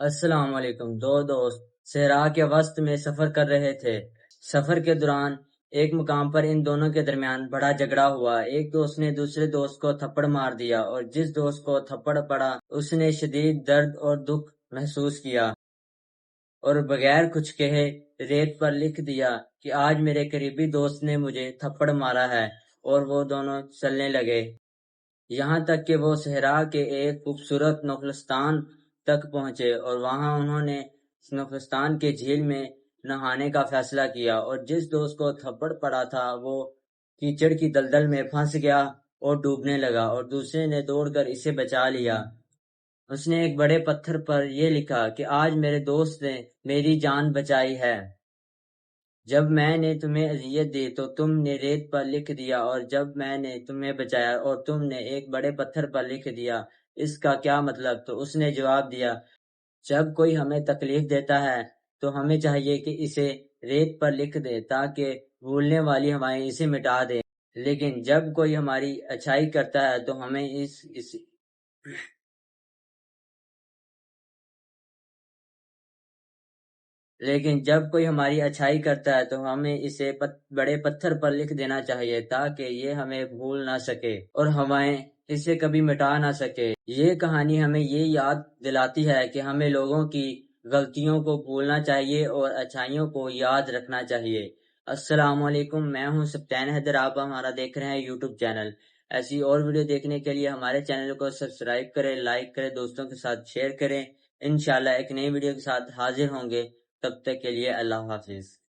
السلام علیکم۔ دو دوست صحرا کے وسط میں سفر کر رہے تھے۔ سفر کے دوران ایک مقام پر ان دونوں کے درمیان بڑا جھگڑا ہوا۔ ایک دوست نے دوسرے دوست کو تھپڑ مار دیا اور جس دوست کو تھپڑ پڑا اس نے شدید درد اور دکھ محسوس کیا اور بغیر کچھ کہے ریت پر لکھ دیا کہ آج میرے قریبی دوست نے مجھے تھپڑ مارا ہے، اور وہ دونوں چلنے لگے یہاں تک کہ وہ صحرا کے ایک خوبصورت نخلستان تک پہنچے، اور وہاں انہوں نے نخلستان کے جھیل میں نہانے کا فیصلہ کیا، اور جس دوست کو تھپڑ پڑا تھا وہ کیچڑ کی دلدل میں پھنس گیا اور ڈوبنے لگا، اور دوسرے نے دوڑ کر اسے بچا لیا۔ اس نے ایک بڑے پتھر پر یہ لکھا کہ آج میرے دوست نے میری جان بچائی ہے۔ جب میں نے تمہیں اذیت دی تو تم نے ریت پر لکھ دیا، اور جب میں نے تمہیں بچایا اور تم نے ایک بڑے پتھر پر لکھ دیا، اس کا کیا مطلب؟ تو اس نے جواب دیا، جب کوئی ہمیں تکلیف دیتا ہے تو ہمیں چاہیے کہ اسے ریت پر لکھ دے تاکہ بھولنے والی ہوائیں اسے مٹا دیں، لیکن جب کوئی ہماری اچھائی کرتا ہے تو ہمیں اسے بڑے پتھر پر لکھ دینا چاہیے تاکہ یہ ہمیں بھول نہ سکے اور ہوائیں اسے کبھی مٹا نہ سکے۔ یہ کہانی ہمیں یہ یاد دلاتی ہے کہ ہمیں لوگوں کی غلطیوں کو بھولنا چاہیے اور اچھائیوں کو یاد رکھنا چاہیے۔ السلام علیکم، میں ہوں سبطین حیدر، آپ ہمارا دیکھ رہے ہیں یوٹیوب چینل۔ ایسی اور ویڈیو دیکھنے کے لیے ہمارے چینل کو سبسکرائب کریں، لائک کریں، دوستوں کے ساتھ شیئر کریں۔ انشاءاللہ ایک نئی ویڈیو کے ساتھ حاضر ہوں گے، تب تک کے لیے اللہ حافظ۔